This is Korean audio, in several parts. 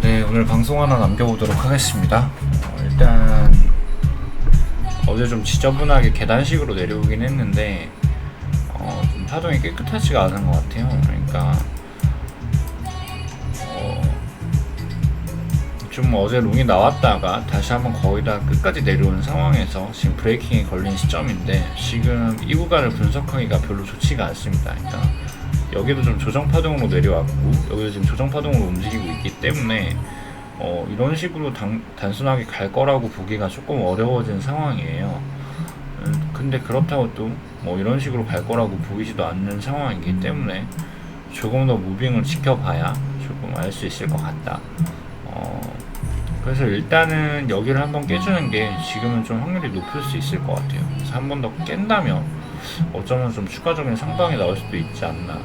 네, 오늘 방송 하나 남겨보도록 하겠습니다. 일단 어제 좀 지저분하게 계단식으로 내려오긴 했는데 좀 파동이 깨끗하지가 않은 것 같아요. 그러니까 좀 어제 롱이 나왔다가 다시 한번 거의 다 끝까지 내려오는 상황에서 지금 브레이킹이 걸린 시점인데, 지금 이 구간을 분석하기가 별로 좋지가 않습니다. 그러니까 여기도 좀 조정파동으로 내려왔고 여기도 지금 조정파동으로 움직이고 있기 때문에 이런 식으로 단순하게 갈 거라고 보기가 조금 어려워진 상황이에요. 근데 그렇다고 또 뭐 이런 식으로 갈 거라고 보이지도 않는 상황이기 때문에 조금 더 무빙을 지켜봐야 조금 알 수 있을 것 같다. 그래서 일단은 여기를 한번 깨주는 게 지금은 좀 확률이 높을 수 있을 것 같아요. 그래서 한 번 더 깬다면 어쩌면 좀 추가적인 상방이 나올 수도 있지 않나.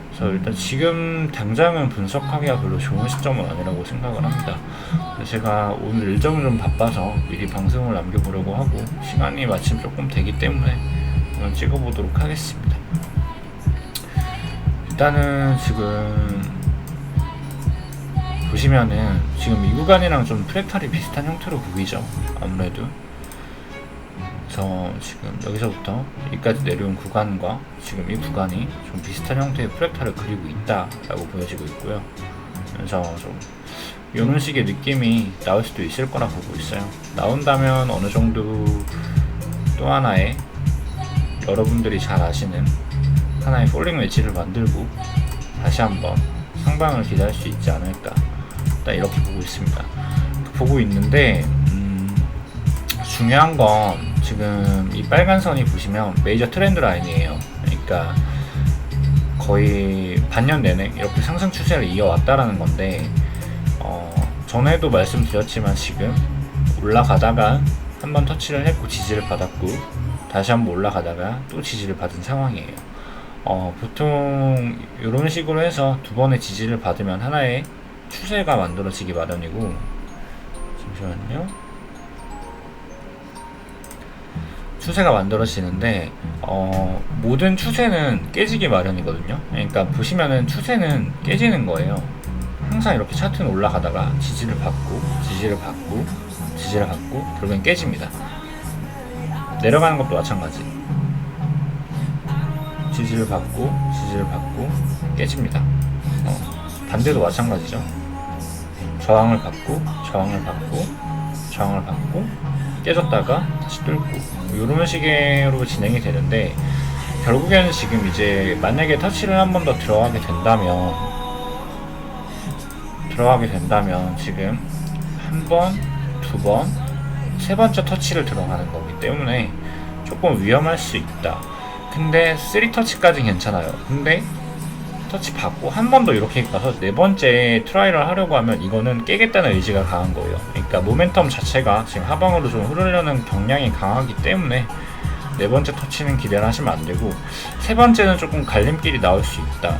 그래서 일단 지금 당장은 분석하기가 별로 좋은 시점은 아니라고 생각을 합니다. 제가 오늘 일정이 좀 바빠서 미리 방송을 남겨보려고 하고 시간이 마침 조금 되기 때문에 한번 찍어보도록 하겠습니다. 일단은 지금 보시면은 지금 이 구간이랑 좀 프랙탈이 비슷한 형태로 보이죠, 아무래도. 그래서 지금 여기서부터 여기까지 내려온 구간과 지금 이 구간이 좀 비슷한 형태의 프랙탈을 그리고 있다라고 보여지고 있고요. 그래서 좀 이런 식의 느낌이 나올 수도 있을 거라 보고 있어요. 나온다면 어느 정도 또 하나의 여러분들이 잘 아시는 하나의 폴링 웨지를 만들고 다시 한번 상방을 기대할 수 있지 않을까, 일단 이렇게 보고 있습니다. 보고 있는데 중요한 건 지금 이 빨간 선이 보시면 메이저 트렌드 라인이에요. 그러니까 거의 반년 내내 이렇게 상승 추세를 이어왔다라는 건데, 전에도 말씀드렸지만 지금 올라가다가 한번 터치를 했고 지지를 받았고 다시 한번 올라가다가 또 지지를 받은 상황이에요. 보통 이런 식으로 해서 두 번의 지지를 받으면 하나의 추세가 만들어지기 마련이고, 잠시만요. 추세가 만들어지는데 모든 추세는 깨지기 마련이거든요. 그러니까 보시면은 추세는 깨지는 거예요. 항상 이렇게 차트는 올라가다가 지지를 받고 지지를 받고 지지를 받고 결국엔 깨집니다. 내려가는 것도 마찬가지. 지지를 받고 지지를 받고 깨집니다. 반대도 마찬가지죠. 저항을 받고 저항을 받고 저항을 받고 깨졌다가 다시 뚫고 이런 식으로 진행이 되는데, 결국에는 지금 이제 만약에 터치를 한 번 더 들어가게 된다면 지금 한 번, 두 번, 세 번째 터치를 들어가는 거기 때문에 조금 위험할 수 있다. 근데 3터치까지는 괜찮아요. 근데 터치 받고 한 번 더 이렇게 가서 네 번째 트라이를 하려고 하면 이거는 깨겠다는 의지가 강한 거예요. 그러니까 모멘텀 자체가 지금 하방으로 좀 흐르려는 경향이 강하기 때문에 네 번째 터치는 기대를 하시면 안 되고, 세 번째는 조금 갈림길이 나올 수 있다.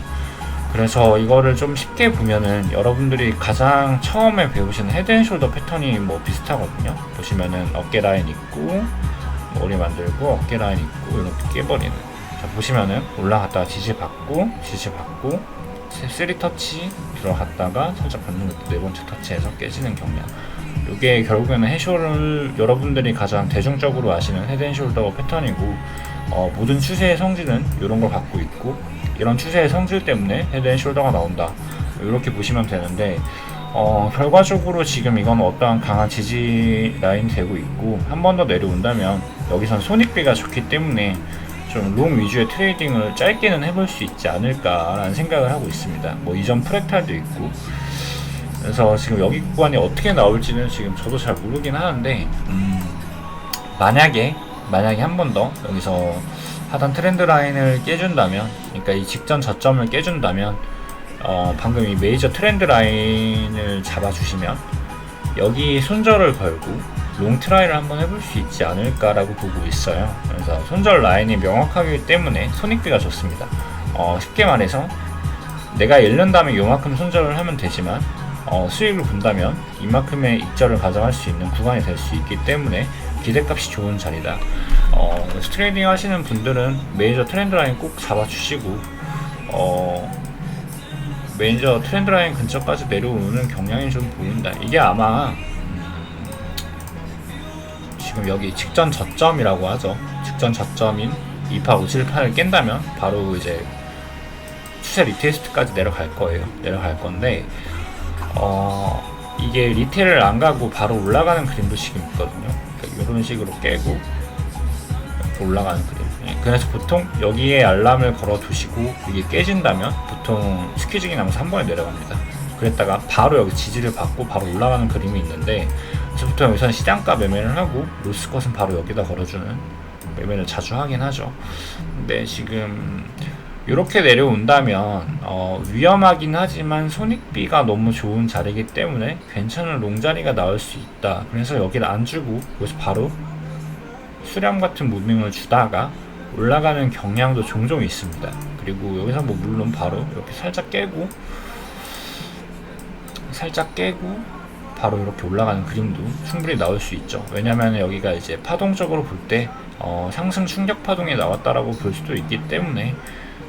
그래서 이거를 좀 쉽게 보면은 여러분들이 가장 처음에 배우시는 헤드앤숄더 패턴이 뭐 비슷하거든요. 보시면은 어깨 라인 있고 머리 만들고 어깨 라인 있고 이렇게 깨버리는. 자, 보시면은 올라갔다가 지지 받고 3터치 들어갔다가 살짝 받는 것도 네 번째 터치에서 깨지는 경향. 이게 결국에는 헤숄을 여러분들이 가장 대중적으로 아시는 헤드앤숄더 패턴이고, 모든 추세의 성질은 이런 걸 갖고 있고, 이런 추세의 성질 때문에 헤드앤숄더가 나온다, 이렇게 보시면 되는데, 결과적으로 지금 이건 어떠한 강한 지지 라인이 되고 있고, 한 번 더 내려온다면 여기선 손익비가 좋기 때문에 좀 롱 위주의 트레이딩을 짧게는 해볼 수 있지 않을까라는 생각을 하고 있습니다. 뭐 이전 프랙탈도 있고, 그래서 지금 여기 구간이 어떻게 나올지는 지금 저도 잘 모르긴 하는데, 만약에 한 번 더 여기서 하단 트렌드 라인을 깨준다면, 그러니까 이 직전 저점을 깨준다면, 방금 이 메이저 트렌드 라인을 잡아주시면 여기 손절을 걸고 롱 트라이를 한번 해볼 수 있지 않을까라고 보고 있어요. 그래서 손절 라인이 명확하기 때문에 손익비가 좋습니다. 쉽게 말해서 내가 1년 다음에 요만큼 손절을 하면 되지만 수익을 본다면 이만큼의 익절을 가져갈 수 있는 구간이 될 수 있기 때문에 기대값이 좋은 자리다. 트레이딩 하시는 분들은 메이저 트렌드 라인 꼭 잡아주시고 메이저 트렌드 라인 근처까지 내려오는 경향이 좀 보인다. 이게 아마 지금 여기 직전 저점이라고 하죠. 직전 저점인 28578을 깬다면 바로 이제 추세 리테스트까지 내려갈 거예요. 내려갈 건데 이게 리테일을 안 가고 바로 올라가는 그림도 지금 있거든요. 그러니까 이런 식으로 깨고 이렇게 올라가는 그림. 그래서 보통 여기에 알람을 걸어 두시고 이게 깨진다면 보통 스퀴징이 나면서 한 번에 내려갑니다. 그랬다가 바로 여기 지지를 받고 바로 올라가는 그림이 있는데, 그래서 보통 여기서는 시장가 매매를 하고 로스컷은 바로 여기다 걸어주는 매매를 자주 하긴 하죠. 근데 지금 이렇게 내려온다면 위험하긴 하지만 손익비가 너무 좋은 자리이기 때문에 괜찮은 롱자리가 나올 수 있다. 그래서 여기를 안 주고 여기서 바로 수렴 같은 무빙을 주다가 올라가는 경향도 종종 있습니다. 그리고 여기서 뭐 물론 바로 이렇게 살짝 깨고 바로 이렇게 올라가는 그림도 충분히 나올 수 있죠. 왜냐면 여기가 이제 파동적으로 볼 때 상승 충격 파동이 나왔다라고 볼 수도 있기 때문에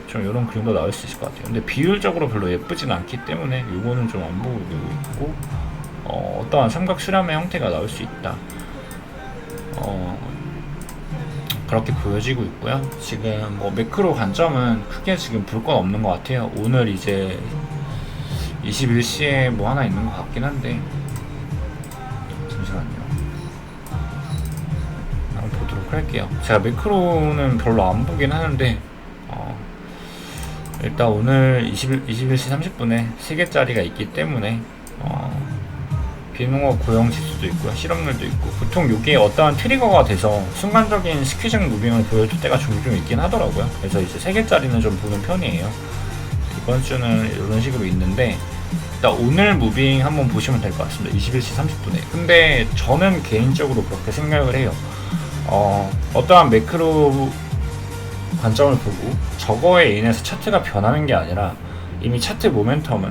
좀 이런 그림도 나올 수 있을 것 같아요. 근데 비율적으로 별로 예쁘진 않기 때문에 이거는 좀 안 보고 있고 어떠한 삼각 수렴의 형태가 나올 수 있다. 그렇게 보여지고 있고요. 지금 뭐 매크로 관점은 크게 지금 볼 건 없는 것 같아요. 오늘 이제 21시에 뭐 하나 있는 것 같긴 한데 잠시만요. 한번 보도록 할게요. 제가 매크로는 별로 안 보긴 하는데 일단 오늘 21시 30분에 3개짜리가 있기 때문에 비농업 고용 지수도 있고요, 실업률도 있고, 보통 이게 어떠한 트리거가 돼서 순간적인 스퀴징 무빙을 보여줄 때가 종종 있긴 하더라고요. 그래서 이제 3개짜리는 좀 보는 편이에요. 이번 주는 이런 식으로 있는데, 일단 오늘 무빙 한번 보시면 될 것 같습니다. 21시 30분에. 근데 저는 개인적으로 그렇게 생각을 해요. 어떠한 매크로 관점을 보고 저거에 인해서 차트가 변하는 게 아니라 이미 차트 모멘텀은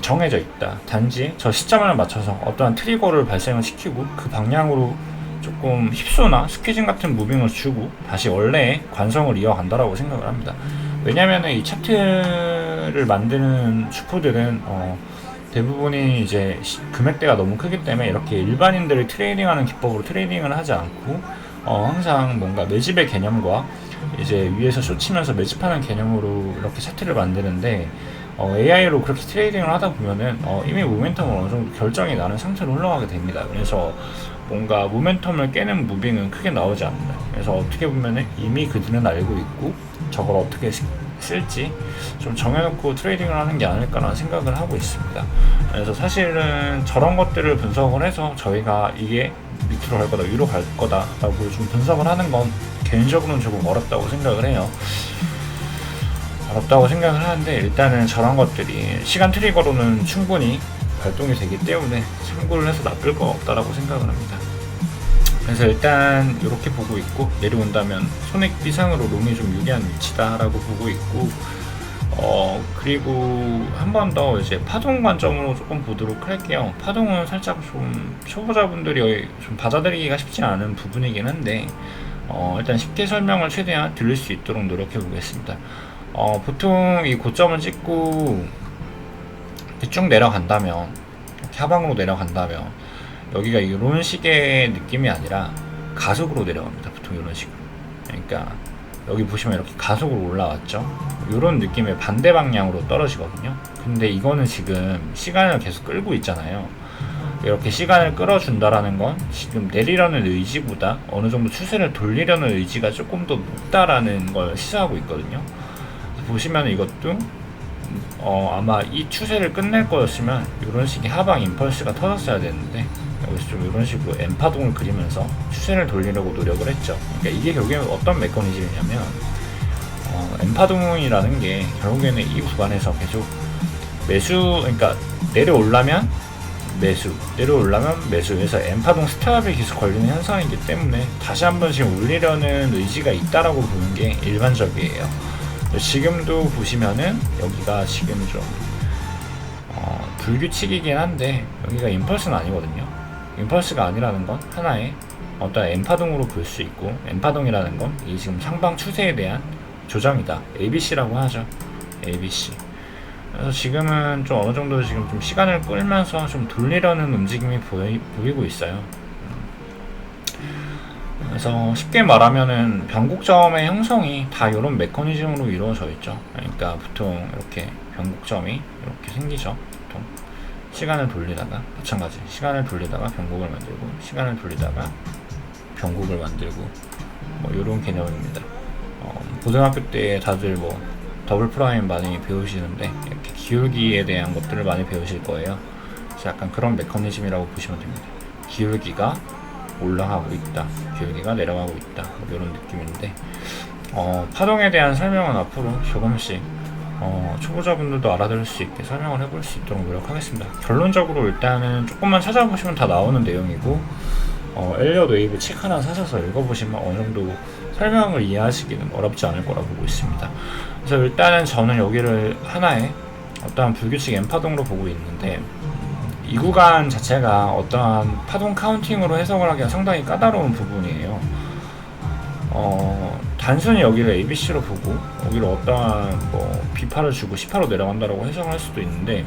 정해져 있다. 단지 저 시점을 맞춰서 어떠한 트리거를 발생을 시키고 그 방향으로 조금 힙소나 스퀴징 같은 무빙을 주고 다시 원래의 관성을 이어간다라고 생각을 합니다. 왜냐면은 이 차트를 만드는 슈퍼들은 대부분이 이제 금액대가 너무 크기 때문에 이렇게 일반인들이 트레이딩하는 기법으로 트레이딩을 하지 않고 항상 뭔가 매집의 개념과 이제 위에서 숏치면서 매집하는 개념으로 이렇게 차트를 만드는데, AI로 그렇게 트레이딩을 하다 보면은 이미 모멘텀을 어느 정도 결정이 나는 상태로 흘러가게 됩니다. 그래서 뭔가 모멘텀을 깨는 무빙은 크게 나오지 않는다. 그래서 어떻게 보면은 이미 그들은 알고 있고 저걸 어떻게 쓸지 좀 정해놓고 트레이딩을 하는 게 아닐까라는 생각을 하고 있습니다. 그래서 사실은 저런 것들을 분석을 해서 저희가 이게 밑으로 갈 거다, 위로 갈 거다라고 좀 분석을 하는 건 개인적으로는 조금 어렵다고 생각을 해요. 어렵다고 생각을 하는데, 일단은 저런 것들이 시간 트리거로는 충분히 발동이 되기 때문에 참고를 해서 나쁠 건 없다라고 생각을 합니다. 그래서 일단 이렇게 보고 있고, 내려온다면 손익 비상으로 롱이 좀 유리한 위치다라고 보고 있고, 그리고 한 번 더 이제 파동 관점으로 조금 보도록 할게요. 파동은 살짝 좀 초보자분들이 좀 받아들이기가 쉽지 않은 부분이긴 한데, 일단 쉽게 설명을 최대한 들릴 수 있도록 노력해 보겠습니다. 보통 이 고점을 찍고 이렇게 쭉 내려간다면, 이렇게 하방으로 내려간다면 여기가 이런 식의 느낌이 아니라 가속으로 내려갑니다. 보통 이런 식으로. 그러니까 여기 보시면 이렇게 가속으로 올라왔죠. 이런 느낌의 반대 방향으로 떨어지거든요. 근데 이거는 지금 시간을 계속 끌고 있잖아요. 이렇게 시간을 끌어준다라는 건 지금 내리려는 의지보다 어느 정도 추세를 돌리려는 의지가 조금 더 높다라는 걸 시사하고 있거든요. 보시면 이것도 아마 이 추세를 끝낼 거였으면 이런 식의 하방 임펄스가 터졌어야 되는데, 여기서 좀 이런 식으로 M파동을 그리면서 추세를 돌리려고 노력을 했죠. 그러니까 이게 결국에는 어떤 메커니즘이냐면 M파동이라는 게 결국에는 이 구간에서 계속 매수, 그러니까 내려오려면 매수, 내려오려면 매수해서 M파동 스탑이 계속 걸리는 현상이기 때문에 다시 한 번씩 올리려는 의지가 있다라고 보는 게 일반적이에요. 지금도 보시면은 여기가 지금 좀 불규칙이긴 한데 여기가 임펄스는 아니거든요. 임펄스가 아니라는 건 하나의 어떤 N파동으로 볼 수 있고, N파동이라는 건 이 지금 상방 추세에 대한 조정이다. ABC라고 하죠. ABC. 그래서 지금은 좀 어느 정도 지금 좀 시간을 끌면서 좀 돌리려는 움직임이 보이고 있어요. 그래서 쉽게 말하면은 변곡점의 형성이 다 이런 메커니즘으로 이루어져 있죠. 그러니까 보통 이렇게 변곡점이 이렇게 생기죠. 보통 시간을 돌리다가 마찬가지 시간을 돌리다가 변곡을 만들고 시간을 돌리다가 변곡을 만들고 뭐 이런 개념입니다. 고등학교 때 다들 뭐 더블 프라임 많이 배우시는데 이렇게 기울기에 대한 것들을 많이 배우실 거예요. 그래서 약간 그런 메커니즘이라고 보시면 됩니다. 기울기가 올라가고 있다, 기울기가 내려가고 있다, 뭐 이런 느낌인데 파동에 대한 설명은 앞으로 조금씩 초보자분들도 알아들을 수 있게 설명을 해볼 수 있도록 노력하겠습니다. 결론적으로 일단은 조금만 찾아보시면 다 나오는 내용이고 엘리엇 웨이브 책 하나 사셔서 읽어보시면 어느 정도 설명을 이해하시기는 어렵지 않을 거라 보고 있습니다. 그래서 일단은 저는 여기를 하나의 어떠한 불규칙 N파동으로 보고 있는데, 이 구간 자체가 어떠한 파동 카운팅으로 해석을 하기가 상당히 까다로운 부분이에요. 단순히 여기를 ABC로 보고 여기를 어떠한 뭐 B파를 주고 C파로 내려간다라고 해석을 할 수도 있는데,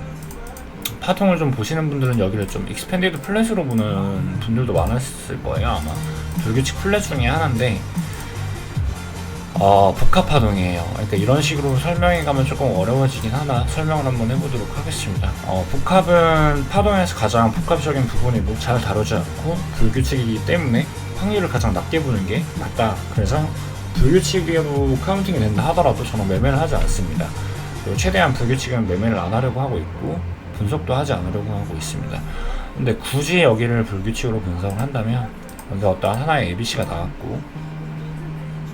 파동을 좀 보시는 분들은 여기를 좀 익스펜디드 플랫으로 보는 분들도 많았을 거예요. 아마 불규칙 플랫 중에 하나인데 복합파동이에요. 그러니까 이런 식으로 설명해 가면 조금 어려워지긴 하나 설명을 한번 해보도록 하겠습니다. 복합은 파동에서 가장 복합적인 부분이고 잘 다루지 않고 불규칙이기 때문에 확률을 가장 낮게 보는 게 맞다. 그래서 불규칙으로 카운팅이 된다 하더라도 저는 매매를 하지 않습니다. 그리고 최대한 불규칙은 매매를 안 하려고 하고 있고 분석도 하지 않으려고 하고 있습니다. 근데 굳이 여기를 불규칙으로 분석을 한다면 여기 어떠한 하나의 ABC가 나왔고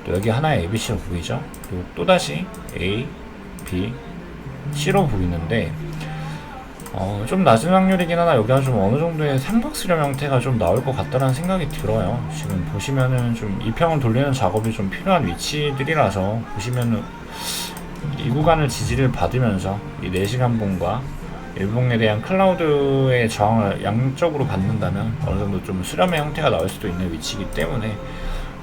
또 여기 하나의 ABC로 보이죠? 그리고 또다시 A, B, C로 보이는데 좀 낮은 확률이긴 하나 여기가 좀 어느 정도의 삼각수렴 형태가 좀 나올 것 같다는 생각이 들어요. 지금 보시면은 좀 이평을 돌리는 작업이 좀 필요한 위치들이라서 보시면은 이 구간을 지지를 받으면서 이 4시간 봉과 일봉에 대한 클라우드의 저항을 양쪽으로 받는다면 어느 정도 좀 수렴의 형태가 나올 수도 있는 위치이기 때문에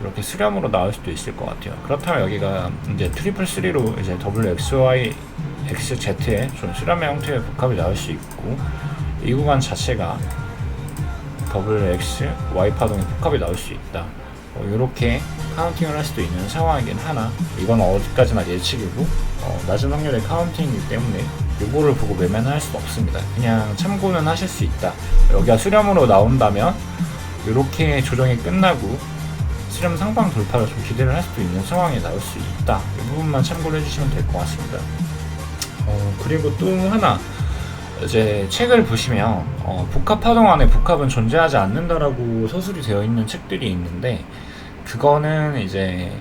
이렇게 수렴으로 나올 수도 있을 것 같아요. 그렇다면 여기가 이제 트리플 3로 이제 WXY, XZ의 좀 수렴의 형태의 복합이 나올 수 있고, 이 구간 자체가 WX, Y 파동의 복합이 나올 수 있다. 이렇게 카운팅을 할 수도 있는 상황이긴 하나, 이건 어디까지나 예측이고 낮은 확률의 카운팅이기 때문에 요거를 보고 매매는 할 수는 없습니다. 그냥 참고는 하실 수 있다. 여기가 수렴으로 나온다면 이렇게 조정이 끝나고 수렴 상방 돌파를 좀 기대를 할 수도 있는 상황이 나올 수 있다. 이 부분만 참고를 해주시면 될 것 같습니다. 그리고 또 하나, 이제 책을 보시면 복합 파동 안에 복합은 존재하지 않는다라고 서술이 되어 있는 책들이 있는데, 그거는 이제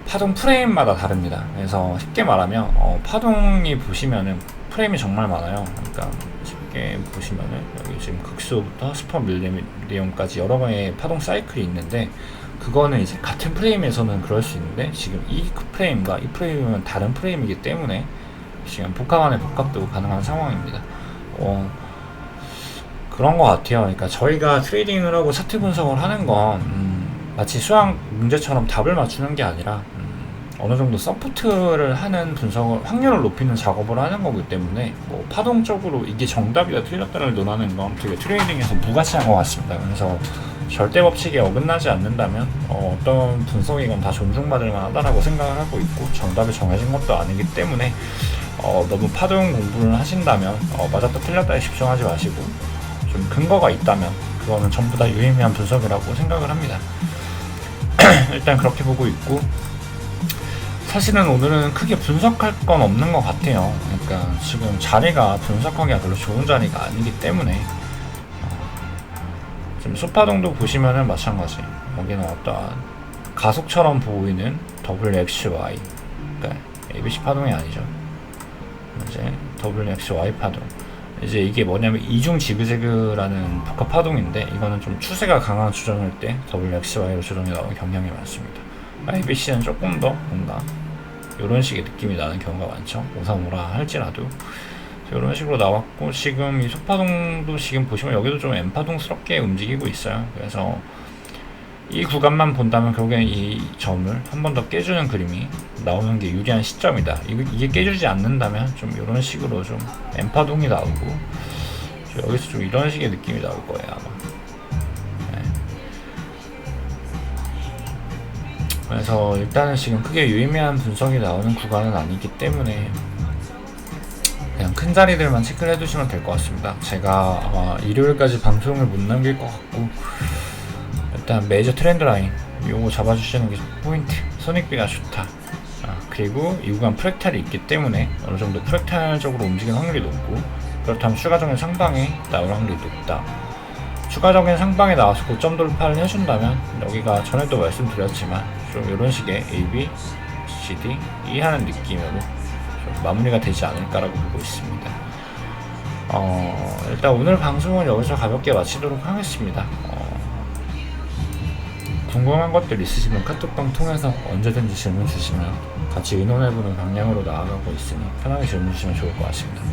파동 프레임마다 다릅니다. 그래서 쉽게 말하면 파동이 보시면은 프레임이 정말 많아요. 그러니까 쉽게 보시면은 여기 지금 극소부터 슈퍼 밀리언까지 여러 개의 파동 사이클이 있는데, 그거는 이제 같은 프레임에서는 그럴 수 있는데 지금 이 프레임과 이 프레임은 다른 프레임이기 때문에 지금 복합 안에 복합도 가능한 상황입니다. 그런 것 같아요. 그러니까 저희가 트레이딩을 하고 차트 분석을 하는 건 마치 수학 문제처럼 답을 맞추는 게 아니라 어느 정도 서포트를 하는 분석을, 확률을 높이는 작업을 하는 거기 때문에 뭐 파동적으로 이게 정답이다 틀렸다를 논하는 건 되게 트레이딩에서 무가치한 것 같습니다. 그래서 절대 법칙에 어긋나지 않는다면 어떤 분석이건 다 존중받을 만하다라고 생각을 하고 있고, 정답이 정해진 것도 아니기 때문에 너무 파동 공부를 하신다면 맞았다 틀렸다에 집중하지 마시고 좀 근거가 있다면 그거는 전부 다 유의미한 분석이라고 생각을 합니다. 일단 그렇게 보고 있고, 사실은 오늘은 크게 분석할 건 없는 것 같아요. 그러니까 지금 자리가 분석하기가 별로 좋은 자리가 아니기 때문에 지금 소파동도 보시면은 마찬가지, 여기는 어떠한 가속처럼 보이는 WXY, 그러니까 ABC 파동이 아니죠. 이제 WXY 파동, 이제 이게 뭐냐면 이중 지그재그라는 복합 파동인데, 이거는 좀 추세가 강한 조정일 때 WXY로 조정이 나오는 경향이 많습니다. ABC는 조금 더 뭔가 이런 식의 느낌이 나는 경우가 많죠. 535라 할지라도 이런 식으로 나왔고, 지금 이 소파동도 지금 보시면 여기도 좀 N파동스럽게 움직이고 있어요. 그래서 이 구간만 본다면 결국엔 이 점을 한 번 더 깨주는 그림이 나오는 게 유리한 시점이다. 이게 깨주지 않는다면 좀 이런 식으로 좀 N파동이 나오고, 여기서 좀 이런 식의 느낌이 나올 거예요 아마. 네. 그래서 일단은 지금 크게 유의미한 분석이 나오는 구간은 아니기 때문에 그냥 큰 자리들만 체크를 해두시면 될 것 같습니다. 제가 아마 일요일까지 방송을 못 남길 것 같고, 일단 메이저 트렌드 라인 요거 잡아주시는 게 포인트. 손익비가 좋다. 그리고 이 구간 프랙탈이 있기 때문에 어느 정도 프랙탈적으로 움직이는 확률이 높고, 그렇다면 추가적인 상방에 나올 확률이 높다. 추가적인 상방에 나와서 고점 돌파를 해준다면 여기가 전에도 말씀드렸지만 좀 이런 식의 A, B, C, D, E 하는 느낌으로 좀 마무리가 되지 않을까라고 보고 있습니다. 일단 오늘 방송은 여기서 가볍게 마치도록 하겠습니다. 궁금한 것들 있으시면 카톡방 통해서 언제든지 질문 주시면 같이 의논해보는 방향으로 나아가고 있으니 편하게 질문 주시면 좋을 것 같습니다.